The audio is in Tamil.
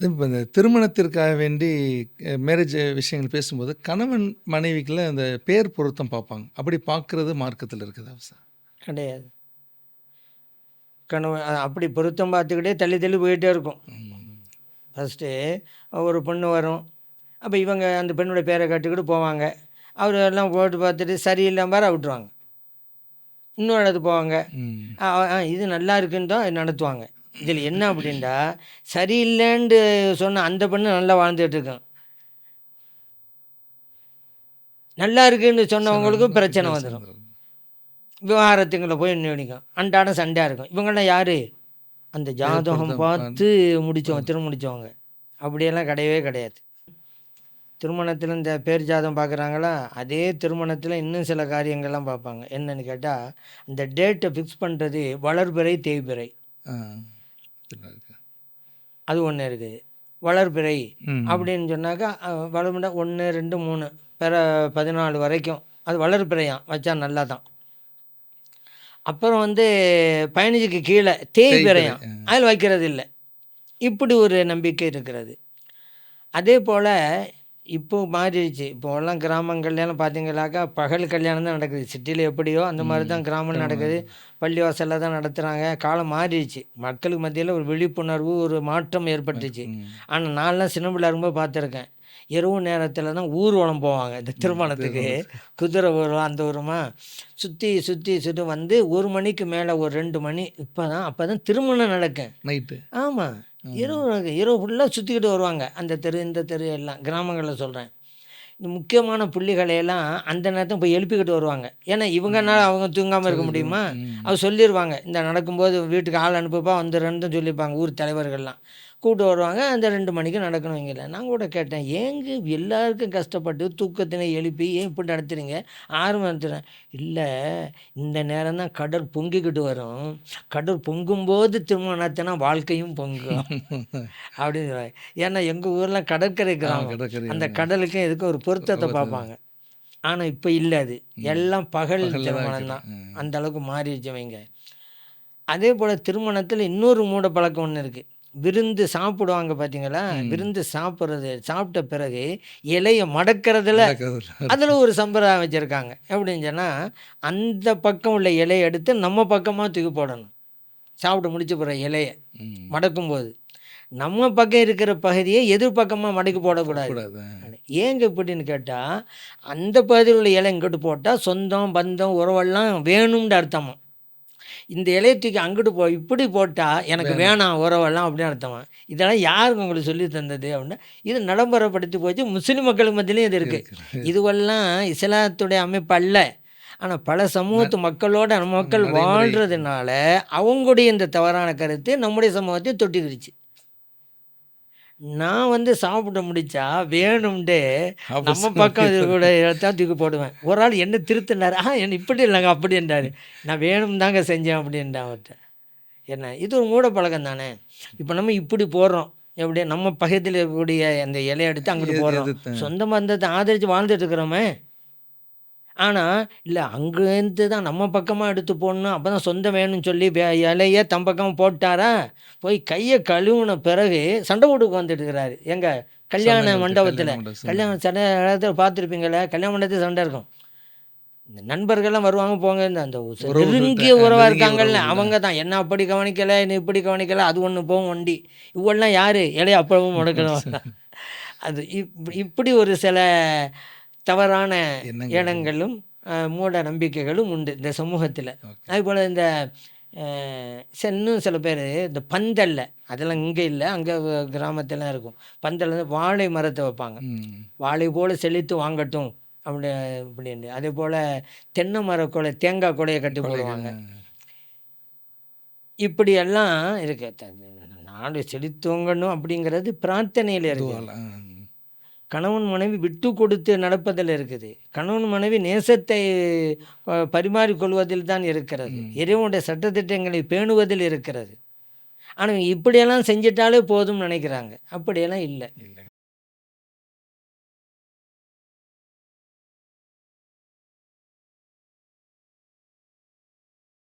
இப்போ இந்த திருமணத்திற்காக வேண்டி மேரேஜ் விஷயங்கள் பேசும்போது கணவன் மனைவிக்குள்ள அந்த பேர் பொருத்தம் பார்ப்பாங்க. அப்படி பார்க்குறது மார்க்கத்தில் இருக்குதா சார்? கிடையாது. கணவன் அப்படி பொருத்தம் பார்த்துக்கிட்டே தள்ளி தள்ளி போயிட்டே இருக்கும். ஃபஸ்ட்டு ஒரு பொண்ணு வரும். அப்போ இவங்க அந்த பெண்ணோட பேரை கட்டுக்கிட்டு போவாங்க. அவர் எல்லாம் போட்டு பார்த்துட்டு சரியில்லாம பாரு விட்டுருவாங்க. இன்னொரு இடத்துக்கு போவாங்க. இது நல்லா இருக்குன்னு தான் நடத்துவாங்க. இதில் என்ன அப்படின்டா, சரியில்லைன்ட்டு சொன்ன அந்த பெண்ணு நல்லா வாழ்ந்துட்டு இருக்கும். நல்லா இருக்குன்னு சொன்னவங்களுக்கும் பிரச்சனை வந்துடும். விவகாரத்துங்களை போய் நினைக்கும். அன்றாடம் சண்டையாக இருக்கும். இவங்களாம் யார்? அந்த ஜாதகம் பார்த்து முடித்தவங்க, திரும்ப முடித்தவங்க. அப்படியெல்லாம் கிடையவே கிடையாது. திருமணத்தில் இந்த பேர் ஜாதகம் பார்க்குறாங்களா, அதே திருமணத்தில் இன்னும் சில காரியங்கள்லாம் பார்ப்பாங்க. என்னன்னு கேட்டால், இந்த டேட்டை ஃபிக்ஸ் பண்ணுறது வளர்பிறை தேய்பிறை, அது ஒன்று இருக்குது. வளர்பிறை அப்படின்னு சொன்னாக்கா வளர்பிறை 1, 2, 3 பிற 14 வரைக்கும் அது வளர்பிறையாம் வச்சா நல்லா தான். அப்புறம் 15க்கு கீழே தேய்பிறையாம், அதில் வைக்கிறது இல்லை. இப்படி ஒரு நம்பிக்கை இருக்கிறது. அதே போல் இப்போ மாறிடுச்சு. இப்போலாம் கிராமங்கள்லாம் பார்த்தீங்கன்னாக்கா பகல் கல்யாணம் தான் நடக்குது. சிட்டியில் எப்படியோ அந்த மாதிரி தான் கிராமம் நடக்குது. பள்ளிவாசலில் தான் நடத்துகிறாங்க. காலம் மாறிடுச்சு. மக்களுக்கு மத்தியில் ஒரு விழிப்புணர்வு, ஒரு மாற்றம் ஏற்பட்டுச்சு. ஆனால் நான்லாம் சின்ன பிள்ளை இருக்கும்போது பார்த்துருக்கேன். இரவு நேரத்தில் தான் ஊர்வலம் போவாங்க. இந்த திருமணத்துக்கு குதிரை ஊர்வலம் அந்த ஊருமா சுற்றி சுற்றி சுற்றி 1 மணிக்கு மேலே ஒரு 2 மணி அப்போ தான் திருமணம் நடக்கும் நைட்டு. ஆமாம், இரவு ஃபுல்லாக சுற்றிக்கிட்டு வருவாங்க. அந்த தெரு இந்த தெரு எல்லாம் கிராமங்களில் சொல்கிறேன். இந்த முக்கியமான புள்ளிகளையெல்லாம் அந்த நேரத்தில் போய் எழுப்பிக்கிட்டு வருவாங்க. ஏன்னா இவங்கனால அவங்க தூங்காமல் இருக்க முடியுமா? அவர் சொல்லிடுவாங்க, இந்த நடக்கும்போது வீட்டுக்கு ஆள் அனுப்புப்பா வந்துடுறேன்னு சொல்லியிருப்பாங்க. ஊர் தலைவர்கள்லாம் கூப்பிட்டு வருவாங்க. அந்த 2 மணிக்கு நடக்கணும். இங்கே நான் கூட கேட்டேன், ஏங்க எல்லாருக்கும் கஷ்டப்பட்டு தூக்கத்தினை எழுப்பி ஏன் இப்படி நடத்துறீங்க? 6 மணி நடத்துகிறேன். இல்லை, இந்த நேரம் தான் கடல் பொங்கிக்கிட்டு வரும். கடல் பொங்கும்போது திருமணம் நடத்தினா வாழ்க்கையும் பொங்கும் அப்படின்னு சொல்லுவாங்க. ஏன்னா எங்கள் ஊரில் கடற்கரை கிராமம். அந்த கடலுக்கும் இதுக்கும் ஒரு பொருத்தத்தை பார்ப்பாங்க. ஆனால் இப்போ இல்லை, அது எல்லாம் பகல் திருமணம் தான். அந்த அளவுக்கு மாறிடுச்சவங்க. அதே போல் திருமணத்தில் இன்னொரு மூட பழக்கம் ஒன்று இருக்குது. விருந்து சாப்பிடுவாங்க பார்த்தீங்களா? விருந்து சாப்பிட்ட பிறகு இலையை மடக்கிறதுல அதில் ஒரு சம்பிரதாயம் வச்சுருக்காங்க. எப்படின்னு சொன்னால், அந்த பக்கம் உள்ள இலையை எடுத்து நம்ம பக்கமாக தூக்கி போடணும். சாப்பிட்டு முடிச்ச பிறகு இலையை மடக்கும்போது நம்ம பக்கம் இருக்கிற பகுதியை எதிர்பக்கமாக மடக்கி போடக்கூடாது. ஏங்க இப்படின்னு கேட்டால், அந்த பகுதியில் உள்ள இலை இங்கிட்டு போட்டால் சொந்தம் பந்தம் உறவெல்லாம் வேணும்னு அர்த்தமா. இந்த இலையை தூக்கி அங்கிட்டு இப்படி போட்டால் எனக்கு வேணாம் உறவெல்லாம் அப்படின்னு அர்த்தமா. இதெல்லாம் யாருக்கு உங்களுக்கு சொல்லி தந்தது அப்படின்னா, இது நடைமுறைப்படுத்தி போச்சு. முஸ்லீம் மக்களுக்கு மத்தியிலையும் இது இருக்குது. இதுவெல்லாம் இஸ்லாத்துடைய அமைப்பு அல்ல. ஆனால் பல சமூகத்து மக்களோட நம்ம மக்கள் வாழ்கிறதுனால அவங்களுடைய இந்த தவறான கருத்து நம்முடைய சமூகத்தை தொட்டிக்கிடுச்சு. நான் சாப்பிட முடிச்சா வேணும்ட்டு நம்ம பக்கம் இது கூட தான் தூக்கி போடுவேன். ஒரு ஆள் என்ன திருத்தினார், என்ன இப்படி இல்லைங்க அப்படி என்றார். நான் வேணும் தாங்க செஞ்சேன் அப்படின்ட்டேன் அவர்கிட்ட. என்ன இது ஒரு மூட பழக்கம் தானே. இப்போ நம்ம இப்படி போடுறோம், எப்படி நம்ம பக்கத்தில் இருக்கக்கூடிய அந்த இலையை எடுத்து அங்கிட்டு போடுறோம். சொந்த பந்தத்தை ஆதரித்து வாழ்ந்துட்டு இருக்கிறோமே. ஆனால் இல்லை, அங்கேருந்து தான் நம்ம பக்கமாக எடுத்து போடணும், அப்போ தான் சொந்தம் வேணும்னு சொல்லி இலையை தம் பக்கம் போட்டாரா, போய் கையை கழுவுன பிறகு சண்டை போட்டுக்கு வந்துட்டு இருக்கிறாரு. எங்கள் கல்யாண மண்டபத்தில் சண்டை இடத்துல பார்த்துருப்பீங்களே, கல்யாண மண்டபத்தில் சண்டை இருக்கும். இந்த நண்பர்கள்லாம் வருவாங்க போங்க, அந்த நெருங்கிய உறவாக இருக்காங்கல்ல, அவங்க தான் என்ன அப்படி கவனிக்கலை, என்ன இப்படி கவனிக்கலை, அது ஒன்று போகும் வண்டி. இவெல்லாம் யார் இலையை அப்பளவும் முடக்கணும். அது இப்படி ஒரு சில தவறான எண்ணங்களும் மூட நம்பிக்கைகளும் உண்டு இந்த சமூகத்தில். அதுபோல் இந்த இன்னும் சில பேர் இந்த பந்தல்ல, அதெல்லாம் இங்கே இல்லை, அங்கே கிராமத்திலாம் இருக்கும். பந்தல் வாழை மரத்தை வைப்பாங்க. வாழை போல் செழித்து வாங்கட்டும் அப்படின்னு. அதே போல் தென்னை மர கொலை, தேங்காய் கொலையை கட்டி போடுவாங்க. இப்படியெல்லாம் இருக்கு. நாடு செழித்துவங்கணும் அப்படிங்கிறது பிரார்த்தனையில் இருக்கு. கணவன் மனைவி விட்டு கொடுத்து நடப்பதில் இருக்குது. கணவன் மனைவி நேசத்தை பரிமாறிக்கொள்வதில் தான் இருக்கிறது. இறைவனுடைய சட்டத்திட்டங்களை பேணுவதில் இருக்கிறது. ஆனால் இப்படியெல்லாம் செஞ்சிட்டாலே போதும்னு நினைக்கிறாங்க. அப்படியெல்லாம் இல்லை.